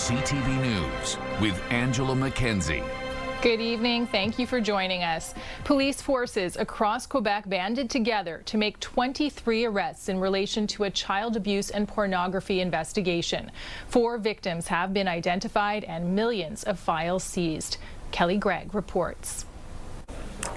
CTV News with Angela Mackenzie. Good evening. Thank you for joining us. Police forces across Quebec banded together to make 23 arrests in relation to a child abuse and pornography investigation. 4 victims have been identified and millions of files seized. Kelly Gregg reports.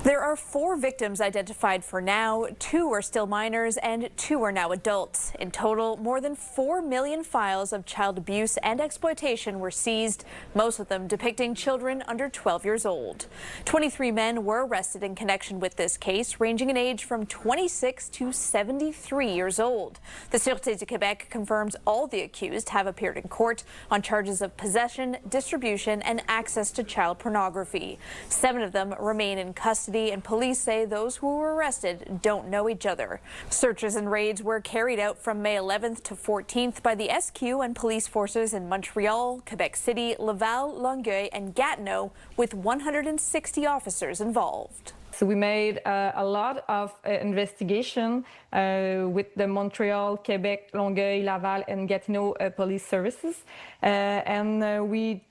There are 4 victims identified for now. 2 are still minors and 2 are now adults. In total, more than 4 million files of child abuse and exploitation were seized, most of them depicting children under 12 years old. 23 men were arrested in connection with this case, ranging in age from 26 to 73 years old. The Sûreté du Québec confirms all the accused have appeared in court on charges of possession, distribution, and access to child pornography. 7 of them remain in custody, and police say those who were arrested don't know each other. Searches and raids were carried out from May 11th to 14th by the SQ and police forces in Montreal, Quebec City, Laval, Longueuil, and Gatineau, with 160 officers involved. So we made a lot of investigation with the Montreal, Quebec, Longueuil, Laval, and Gatineau police services, and we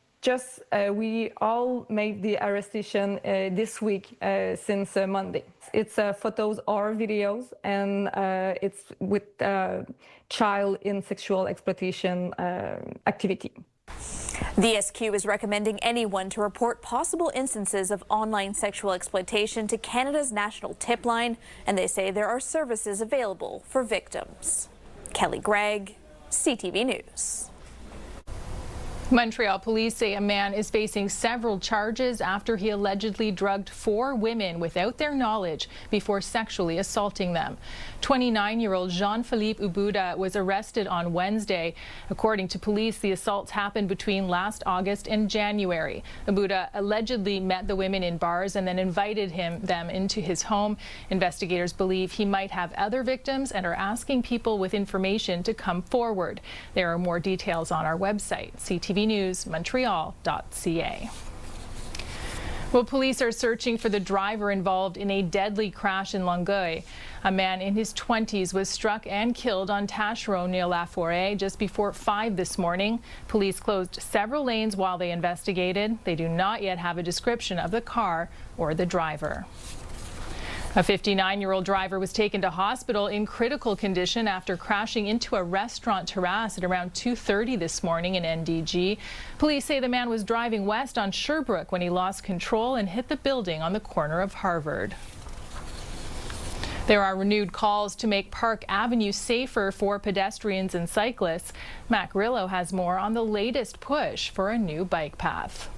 all made the arrestation this week since Monday. It's photos or videos, and it's with child in sexual exploitation activity. The SQ is recommending anyone to report possible instances of online sexual exploitation to Canada's National Tip Line, and they say there are services available for victims. Kelly Gregg, CTV News. Montreal police say a man is facing several charges after he allegedly drugged 4 women without their knowledge before sexually assaulting them. 29-year-old Jean-Philippe Ubuda was arrested on Wednesday. According to police, the assaults happened between last August and January. Ubuda allegedly met the women in bars and then invited them into his home. Investigators believe he might have other victims and are asking people with information to come forward. There are more details on our website, ctvnewsmontreal.ca. Well, police are searching for the driver involved in a deadly crash in Longueuil. A man in his 20s was struck and killed on Taschereau near La Forêt just before 5 this morning. Police closed several lanes while they investigated. They do not yet have a description of the car or the driver. A 59-year-old driver was taken to hospital in critical condition after crashing into a restaurant terrace at around 2:30 this morning in NDG. Police say the man was driving west on Sherbrooke when he lost control and hit the building on the corner of Harvard. There are renewed calls to make Park Avenue safer for pedestrians and cyclists. Matt Grillo has more on the latest push for a new bike path.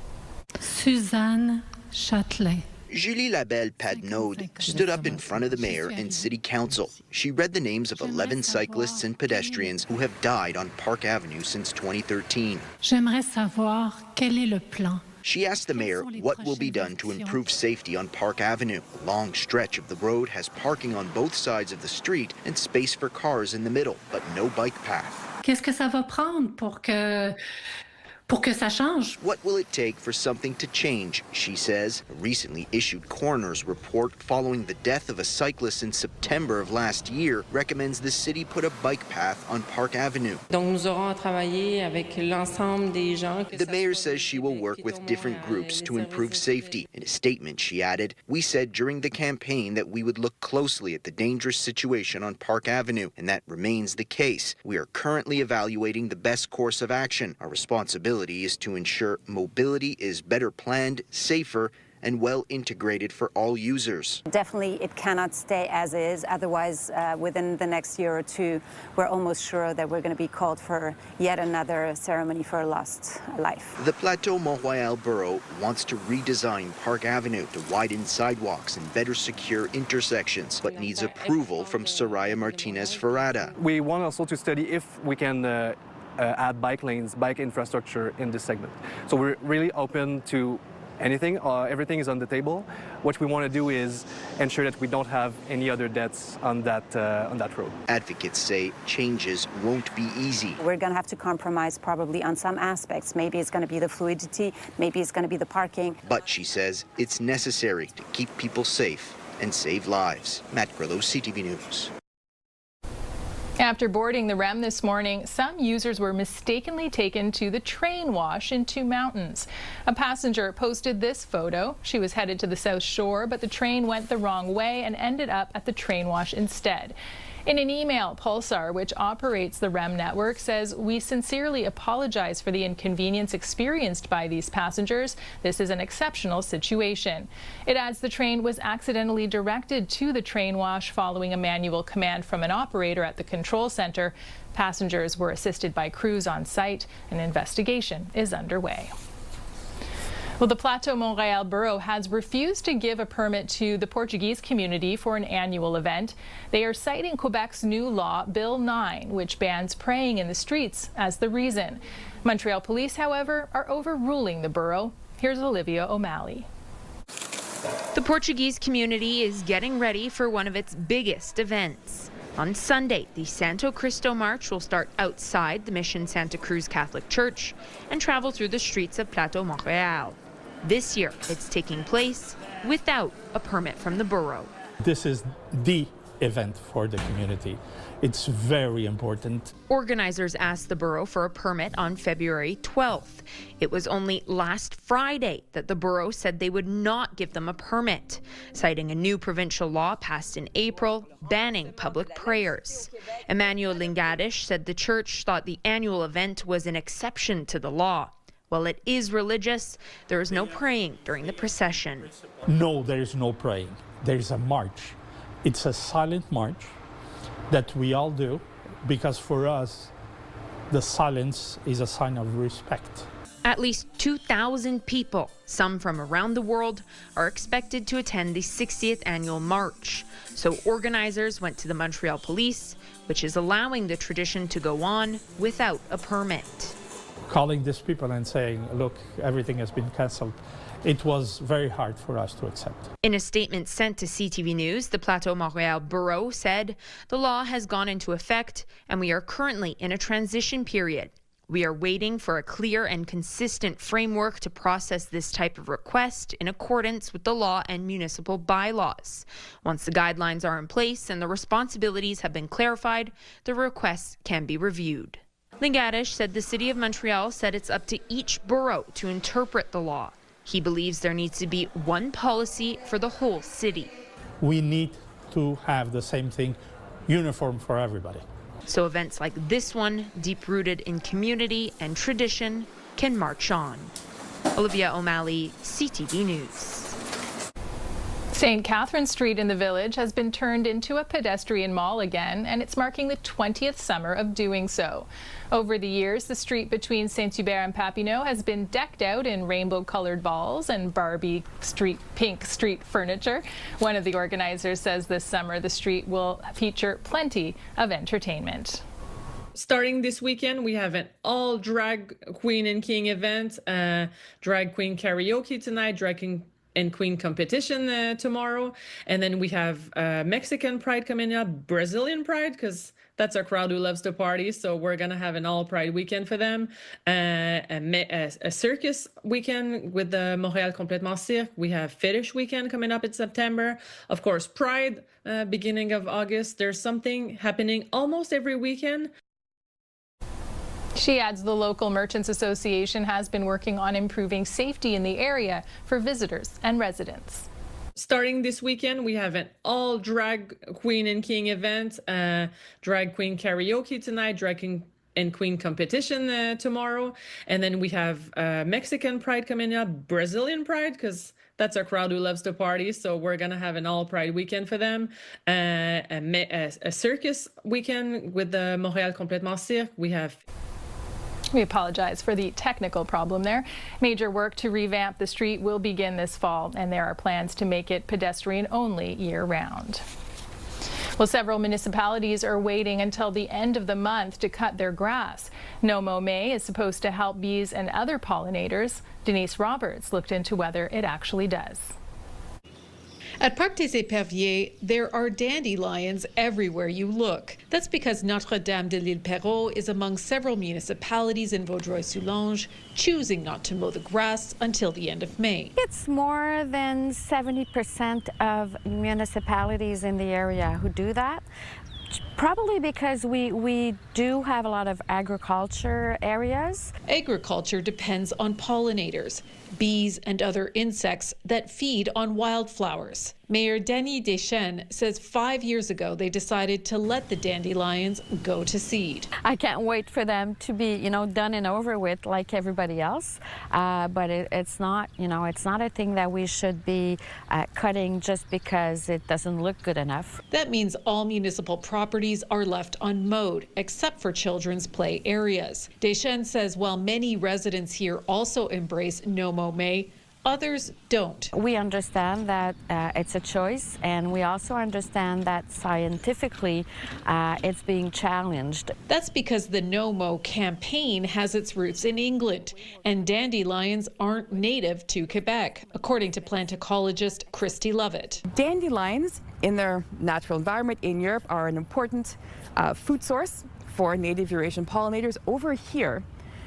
Suzanne Châtelet. Julie Labelle-Padnaud stood up in front of the mayor and city council. She read the names of 11 cyclists and pedestrians who have died on Park Avenue since 2013. J'aimerais savoir quel est le plan. She asked the mayor what will be done to improve safety on Park Avenue. A long stretch of the road has parking on both sides of the street and space for cars in the middle, but no bike path. Qu'est-ce que ça va prendre pour que ça change? What will it take for something to change, she says. A recently issued coroner's report following the death of a cyclist in September of last year recommends the city put a bike path on Park Avenue. Donc nous aurons à travailler avec l'ensemble des gens. The mayor says she will work with different groups to improve safety. In a statement, she added, "We said during the campaign that we would look closely at the dangerous situation on Park Avenue, and that remains the case. We are currently evaluating the best course of action. Our responsibility is to ensure mobility is better planned, safer, and well integrated for all users." Definitely it cannot stay as is, otherwise within the next year or 2 we're almost sure that we're going to be called for yet another ceremony for a lost life. The Plateau Mont-Royal borough wants to redesign Park Avenue to widen sidewalks and better secure intersections, but needs approval from Soraya Martinez-Ferrada. We want also to study if we can add bike lanes, bike infrastructure in this segment. So we're really open to anything. Everything is on the table. What we want to do is ensure that we don't have any other deaths on that road. Advocates say changes won't be easy. We're going to have to compromise probably on some aspects. Maybe it's going to be the fluidity, maybe it's going to be the parking. But she says it's necessary to keep people safe and save lives. Matt Grillo, CTV News. After boarding the REM this morning, some users were mistakenly taken to the train wash in Two Mountains. A passenger posted this photo. She was headed to the South Shore, but the train went the wrong way and ended up at the train wash instead. In an email, Pulsar, which operates the REM network, says, "We sincerely apologize for the inconvenience experienced by these passengers. This is an exceptional situation." It adds the train was accidentally directed to the train wash following a manual command from an operator at the control center. Passengers were assisted by crews on site. An investigation is underway. Well, the Plateau Montreal Borough has refused to give a permit to the Portuguese community for an annual event. They are citing Quebec's new law, Bill 9, which bans praying in the streets, as the reason. Montreal police, however, are overruling the borough. Here's Olivia O'Malley. The Portuguese community is getting ready for one of its biggest events. On Sunday, the Santo Cristo March will start outside the Mission Santa Cruz Catholic Church and travel through the streets of Plateau Montreal. This year, it's taking place without a permit from the borough. This is the event for the community. It's very important. Organizers asked the borough for a permit on February 12th. It was only last Friday that the borough said they would not give them a permit, citing a new provincial law passed in April banning public prayers. Emmanuel Lingadish said the church thought the annual event was an exception to the law. While it is religious, there is no praying during the procession. No, there is no praying. There is a march. It's a silent march that we all do because for us, the silence is a sign of respect. At least 2,000 people, some from around the world, are expected to attend the 60th annual march. So organizers went to the Montreal police, which is allowing the tradition to go on without a permit. Calling these people and saying, look, everything has been cancelled, it was very hard for us to accept. In a statement sent to CTV News, the Plateau Montreal Borough said the law has gone into effect and we are currently in a transition period. We are waiting for a clear and consistent framework to process this type of request in accordance with the law and municipal bylaws. Once the guidelines are in place and the responsibilities have been clarified, the requests can be reviewed. Lingadish said the City of Montreal said it's up to each borough to interpret the law. He believes there needs to be one policy for the whole city. We need to have the same thing, uniform for everybody. So events like this one, deep-rooted in community and tradition, can march on. Olivia O'Malley, CTV News. St. Catherine Street in the Village has been turned into a pedestrian mall again, and it's marking the 20th summer of doing so. Over the years, the street between Saint-Hubert and Papineau has been decked out in rainbow-colored balls and Barbie pink street furniture. One of the organizers says this summer the street will feature plenty of entertainment. Starting this weekend, we have an all drag queen and king event, drag queen karaoke tonight, drag king and queen competition tomorrow, and then we have Mexican Pride coming up, Brazilian Pride, because that's a crowd who loves to party, so we're gonna have an all Pride weekend for them, a circus weekend with the Montréal Complètement Cirque. We have Fetish weekend coming up in September, of course Pride beginning of August. There's something happening almost every weekend. She adds the local Merchants Association has been working on improving safety in the area for visitors and residents. Starting this weekend, we have an all drag queen and king event, drag queen karaoke tonight, drag king and queen competition tomorrow, and then we have Mexican Pride coming up, Brazilian Pride, because that's a crowd who loves to party, so we're gonna have an all Pride weekend for them, a circus weekend with the Montréal Complètement Cirque. We apologize for the technical problem there. Major work to revamp the street will begin this fall, and there are plans to make it pedestrian only year-round. Well, several municipalities are waiting until the end of the month to cut their grass. Mow May is supposed to help bees and other pollinators. Denise Roberts looked into whether it actually does. At Parc des Éperviers, there are dandelions everywhere you look. That's because Notre-Dame de l'Île Perrot is among several municipalities in Vaudreuil-Soulanges choosing not to mow the grass until the end of May. It's more than 70% of municipalities in the area who do that. Probably because we do have a lot of agriculture areas. Agriculture depends on pollinators, bees and other insects that feed on wildflowers. Mayor Denis Deschênes says 5 years ago they decided to let the dandelions go to seed. I can't wait for them to be, done and over with like everybody else. But it's not, it's not a thing that we should be cutting just because it doesn't look good enough. That means all municipal properties are left unmowed, except for children's play areas. Deschênes says while many residents here also embrace Mow May, others don't. We understand that it's a choice, and we also understand that scientifically it's being challenged. That's because the No Mow campaign has its roots in England, and dandelions aren't native to Quebec, according to plant ecologist Christy Lovett. Dandelions in their natural environment in Europe are an important food source for native Eurasian pollinators. Over here,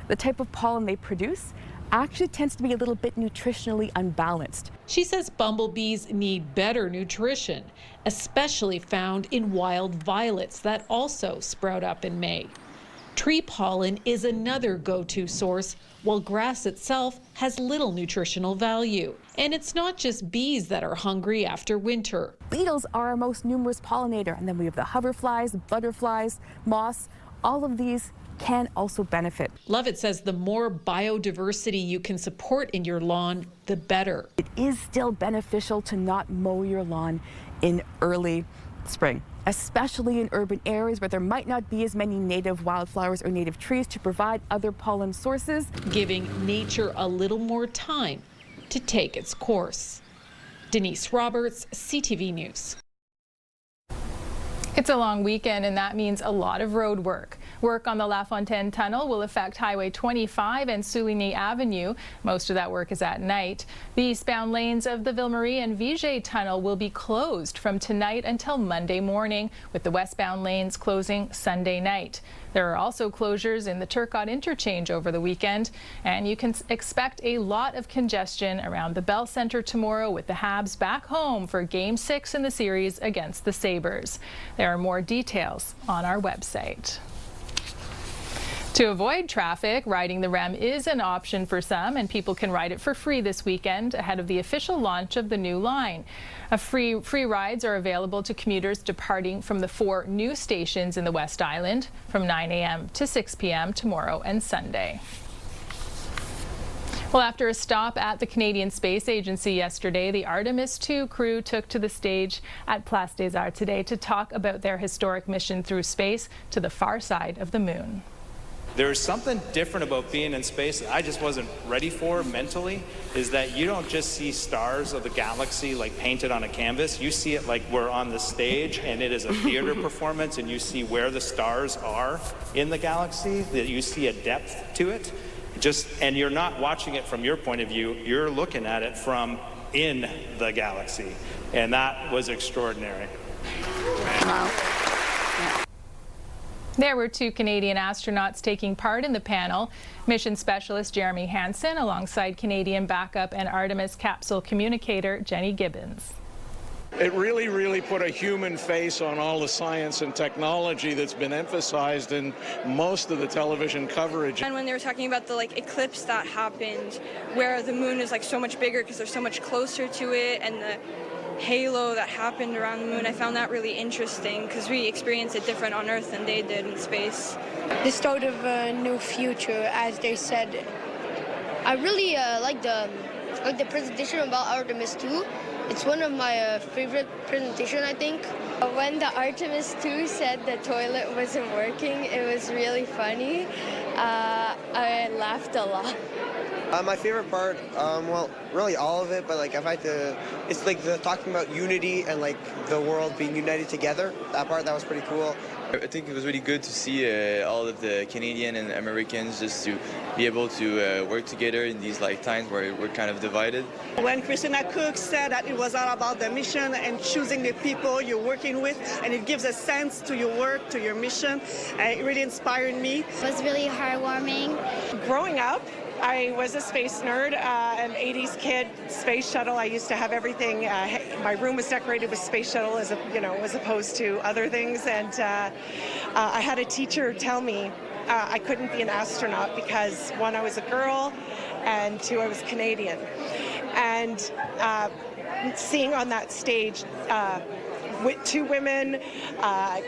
the type of pollen they produce actually tends to be a little bit nutritionally unbalanced. She says bumblebees need better nutrition, especially found in wild violets that also sprout up in May. Tree pollen is another go-to source, while grass itself has little nutritional value. And it's not just bees that are hungry after winter. Beetles are our most numerous pollinator, and then we have the hoverflies, butterflies, moths. All of these can also benefit. Lovett says the more biodiversity you can support in your lawn, the better. It is still beneficial to not mow your lawn in early spring, especially in urban areas where there might not be as many native wildflowers or native trees to provide other pollen sources. Giving nature a little more time to take its course. Denise Roberts, CTV News. It's a long weekend, and that means a lot of road work. Work on the La Fontaine Tunnel will affect Highway 25 and Souligny Avenue. Most of that work is at night. The eastbound lanes of the Ville-Marie and Viger Tunnel will be closed from tonight until Monday morning, with the westbound lanes closing Sunday night. There are also closures in the Turcotte interchange over the weekend, and you can expect a lot of congestion around the Bell Centre tomorrow with the Habs back home for Game 6 in the series against the Sabres. There are more details on our website. To avoid traffic, riding the REM is an option for some, and people can ride it for free this weekend ahead of the official launch of the new line. Free rides are available to commuters departing from the 4 new stations in the West Island from 9 a.m. to 6 p.m. tomorrow and Sunday. Well, after a stop at the Canadian Space Agency yesterday, the Artemis 2 crew took to the stage at Place des Arts today to talk about their historic mission through space to the far side of the moon. There's something different about being in space that I just wasn't ready for mentally, is that you don't just see stars of the galaxy like painted on a canvas. You see it like we're on the stage and it is a theater performance, and you see where the stars are in the galaxy, that you see a depth to it. And you're not watching it from your point of view, you're looking at it from in the galaxy. And that was extraordinary. Wow. There were 2 Canadian astronauts taking part in the panel. Mission specialist Jeremy Hansen alongside Canadian backup and Artemis capsule communicator Jenny Gibbons. It really put a human face on all the science and technology that's been emphasized in most of the television coverage. And when they were talking about the eclipse that happened, where the moon is so much bigger because they're so much closer to it, and the halo that happened around the moon, I found that really interesting because we experienced it different on Earth than they did in space. The start of a new future, as they said. I really like the presentation about Artemis 2. It's one of my favorite presentations, I think. When the Artemis 2 said the toilet wasn't working, it was really funny. I laughed a lot. My favorite part, well, really all of it, but I've had to, it's the talking about unity and the world being united together. That part, that was pretty cool. I think it was really good to see all of the Canadian and Americans just to be able to work together in these times where we're kind of divided. When Christina Cook said that it was all about the mission and choosing the people you're working with, and it gives a sense to your work, to your mission, it really inspired me. It was really heartwarming. Growing up, I was a space nerd, an 80s kid, space shuttle. I used to have everything. My room was decorated with space shuttle as opposed to other things. And I had a teacher tell me I couldn't be an astronaut because, one, I was a girl, and two, I was Canadian. And seeing on that stage with two women,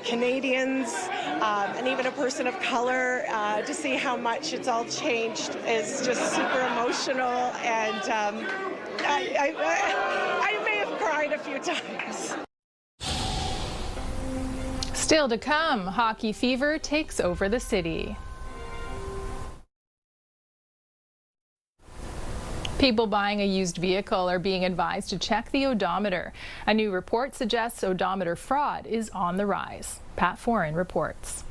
Canadians, and even a person of color, to see how much it's all changed is just super emotional, and I may have cried a few times. Still to come, hockey fever takes over the city. People buying a used vehicle are being advised to check the odometer. A new report suggests odometer fraud is on the rise. Pat Foran reports.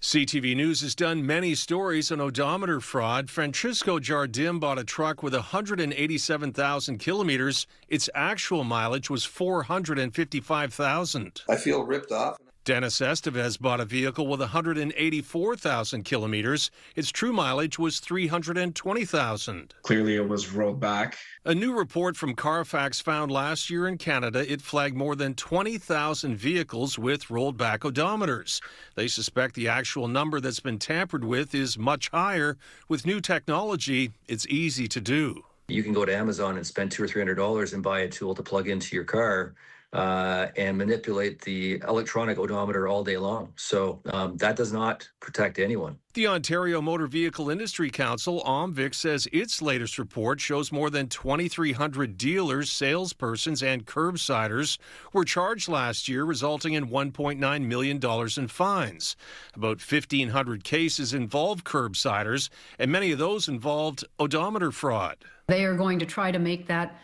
CTV News has done many stories on odometer fraud. Francisco Jardim bought a truck with 187,000 kilometers. Its actual mileage was 455,000. I feel ripped off. Dennis Estevez bought a vehicle with 184,000 kilometers. Its true mileage was 320,000. Clearly, it was rolled back. A new report from Carfax found last year in Canada it flagged more than 20,000 vehicles with rolled back odometers. They suspect the actual number that's been tampered with is much higher. With new technology, it's easy to do. You can go to Amazon and spend $200 or $300 and buy a tool to plug into your car and manipulate the electronic odometer all day long. So that does not protect anyone. The Ontario Motor Vehicle Industry Council, OMVIC, says its latest report shows more than 2,300 dealers, salespersons, and curbsiders were charged last year, resulting in $1.9 million in fines. About 1,500 cases involved curbsiders, and many of those involved odometer fraud. They are going to try to make that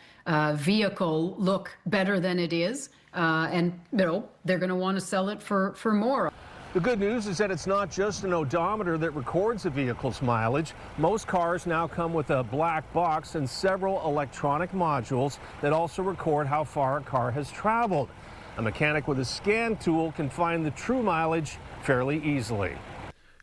vehicle look better than it is, and they're going to want to sell it for more. The good news is that it's not just an odometer that records a vehicle's mileage. Most cars now come with a black box and several electronic modules that also record how far a car has traveled. A mechanic with a scan tool can find the true mileage fairly easily.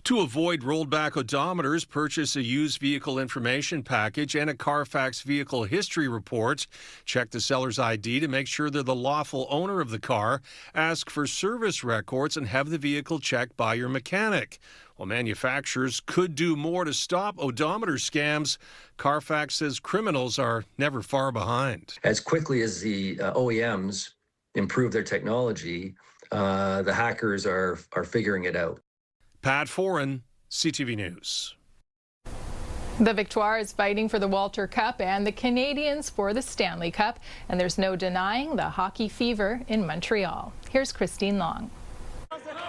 To avoid rolled back odometers, purchase a used vehicle information package and a Carfax vehicle history report. Check the seller's ID to make sure they're the lawful owner of the car. Ask for service records and have the vehicle checked by your mechanic. While manufacturers could do more to stop odometer scams, Carfax says criminals are never far behind. As quickly as the OEMs improve their technology, the hackers are figuring it out. Pat Foran, CTV News. The Victoire is fighting for the Walter Cup and the Canadians for the Stanley Cup, and there's no denying the hockey fever in Montreal. Here's Christine Long.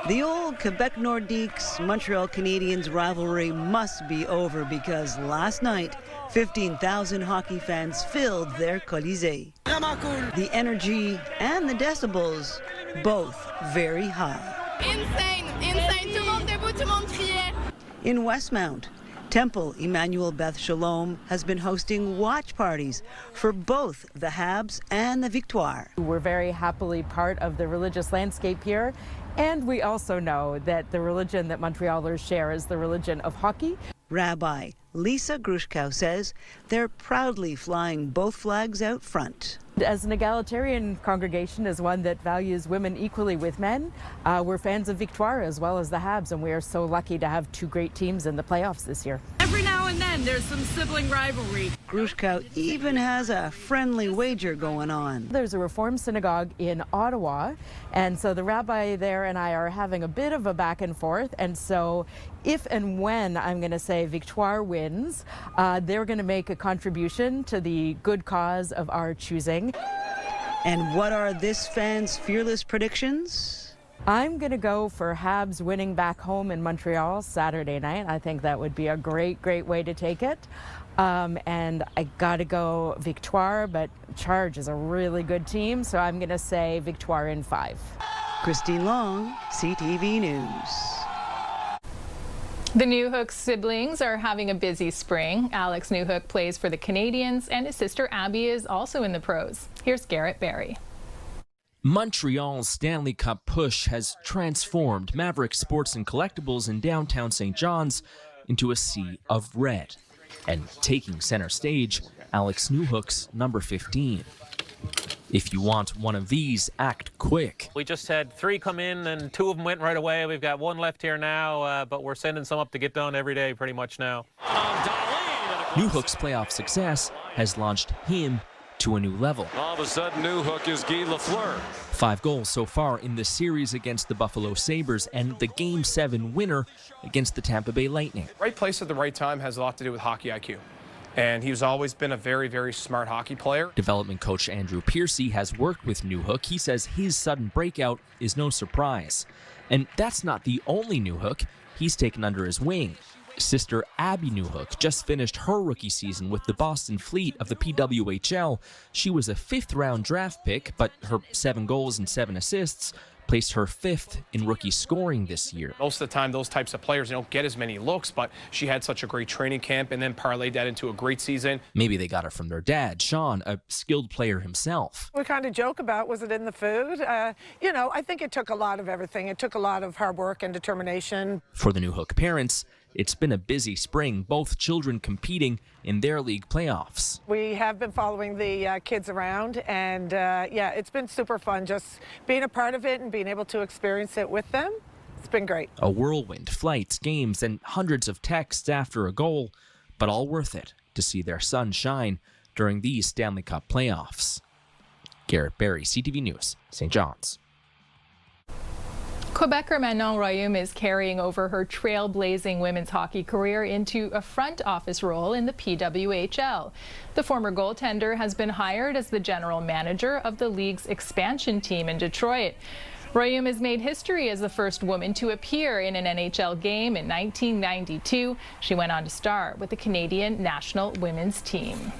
The old Quebec Nordiques Montreal Canadiens rivalry must be over because last night 15,000 hockey fans filled their Colisée. The energy and the decibels, both very high. Insane, insane. Tout le monde debout, tout le monde criait. In Westmount, Temple Emmanuel Beth Shalom has been hosting watch parties for both the Habs and the Victoire. We're very happily part of the religious landscape here, and we also know that the religion that Montrealers share is the religion of hockey. Rabbi Lisa Grushkow says they're proudly flying both flags out front. As an egalitarian congregation, as one that values women equally with men, we're fans of Victoire as well as the Habs, and we are so lucky to have two great teams in the playoffs this year. Every now and then there's some sibling rivalry. Grushkow even has a friendly wager going on. There's a Reform synagogue in Ottawa, and so the rabbi there and I are having a bit of a back and forth, and so if and when I'm going to say Victoire wins, they're going to make a contribution to the good cause of our choosing. And what are this fan's fearless predictions? I'm going to go for Habs winning back home in Montreal Saturday night. I think that would be a great way to take it. And I got to go Victoire, but Charge is a really good team, so I'm going to say Victoire in 5. Christine Long, CTV News. The Newhook siblings are having a busy spring. Alex Newhook plays for the Canadians, and his sister Abby is also in the pros. Here's Garrett Barry. Montreal's Stanley Cup push has transformed Maverick Sports and Collectibles in downtown St. John's into a sea of red. And taking center stage, Alex Newhook's number 15. If you want one of these, act quick. We just had 3 come in and 2 of them went right away. We've got 1 left here now, but we're sending some up to get done every day pretty much now. Newhook's playoff success has launched him to a new level. All of a sudden, Newhook is Guy Lafleur. 5 goals so far in the series against the Buffalo Sabres and the Game 7 winner against the Tampa Bay Lightning. Right place at the right time has a lot to do with hockey IQ. And he's always been a very, very smart hockey player. Development coach Andrew Piercy has worked with Newhook. He says his sudden breakout is no surprise. And that's not the only Newhook he's taken under his wing. Sister Abby Newhook just finished her rookie season with the Boston Fleet of the PWHL. She was a 5th-round draft pick, but her 7 goals and 7 assists placed her 5th in rookie scoring this year. Most of the time, those types of players don't get as many looks, but she had such a great training camp and then parlayed that into a great season. Maybe they got it from their dad, Sean, a skilled player himself. We kind of joke about, was it in the food? You know, I think it took a lot of everything. It took a lot of hard work and determination. For the Newhook parents, it's been a busy spring, both children competing in their league playoffs. We have been following the kids around, and yeah, it's been super fun just being a part of it and being able to experience it with them. It's been great. A whirlwind, flights, games, and hundreds of texts after a goal, but all worth it to see their son shine during these Stanley Cup playoffs. Garrett Berry, CTV News, St. John's. Quebecer Manon Royaume is carrying over her trailblazing women's hockey career into a front office role in the PWHL. The former goaltender has been hired as the general manager of the league's expansion team in Detroit. Royaume has made history as the first woman to appear in an NHL game in 1992. She went on to star with the Canadian national women's team.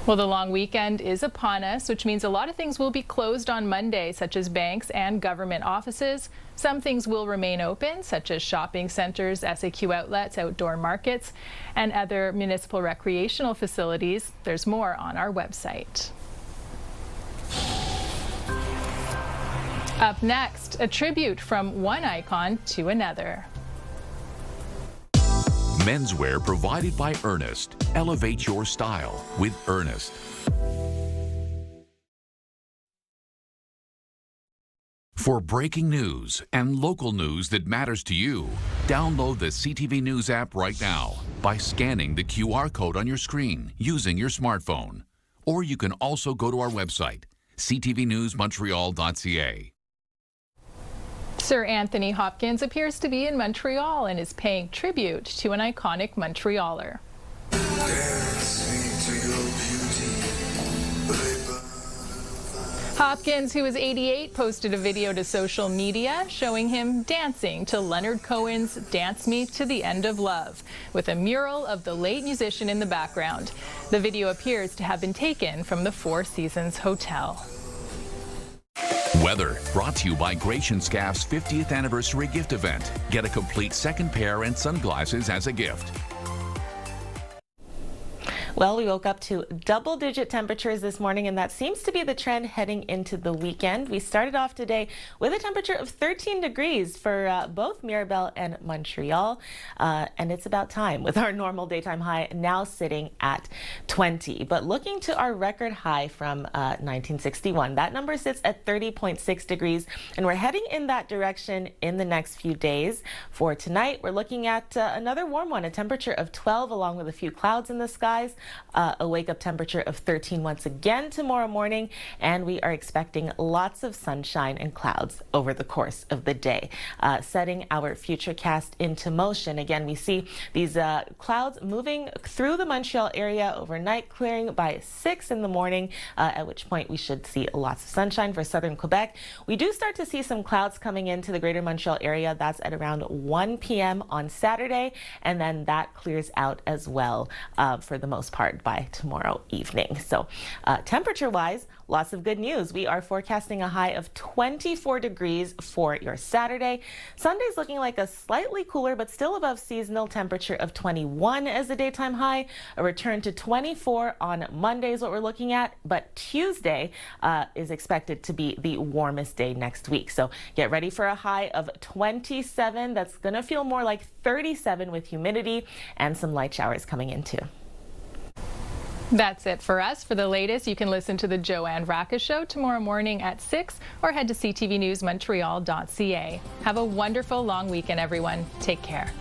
Well, the long weekend is upon us, which means a lot of things will be closed on Monday, such as banks and government offices. Some things will remain open, such as shopping centers, SAQ outlets, outdoor markets, and other municipal recreational facilities. There's more on our website. Up next, a tribute from one icon to another. Menswear provided by Ernest. Elevate your style with Ernest. For breaking news and local news that matters to you, download the CTV News app right now by scanning the QR code on your screen using your smartphone. Or you can also go to our website, ctvnewsmontreal.ca. Sir Anthony Hopkins appears to be in Montreal and is paying tribute to an iconic Montrealer. Hopkins, who is 88, posted a video to social media showing him dancing to Leonard Cohen's Dance Me to the End of Love, with a mural of the late musician in the background. The video appears to have been taken from the Four Seasons Hotel. Weather brought to you by Gratian Scaff's 50th anniversary gift event. Get a complete second pair and sunglasses as a gift. Well, we woke up to double-digit temperatures this morning, and that seems to be the trend heading into the weekend. We started off today with a temperature of 13 degrees for both Mirabel and Montreal, and it's about time with our normal daytime high now sitting at 20. But looking to our record high from 1961, that number sits at 30.6 degrees, and we're heading in that direction in the next few days. For tonight, we're looking at another warm one, a temperature of 12 along with a few clouds in the skies. A wake-up temperature of 13 once again tomorrow morning, and we are expecting lots of sunshine and clouds over the course of the day. Setting our futurecast into motion, again, we see these clouds moving through the Montreal area overnight, clearing by 6 in the morning, at which point we should see lots of sunshine for southern Quebec. We do start to see some clouds coming into the greater Montreal area. That's at around 1 p.m. on Saturday, and then that clears out as well for the most most part by tomorrow evening. So temperature-wise, lots of good news. We are forecasting a high of 24 degrees for your Saturday. Sunday's looking like a slightly cooler but still above seasonal temperature of 21 as the daytime high. A return to 24 on Monday is what we're looking at, but Tuesday is expected to be the warmest day next week. So get ready for a high of 27. That's going to feel more like 37 with humidity and some light showers coming in too. That's it for us. For the latest, you can listen to the Joanne Racka Show tomorrow morning at 6 or head to ctvnewsmontreal.ca. Have a wonderful long weekend, everyone. Take care.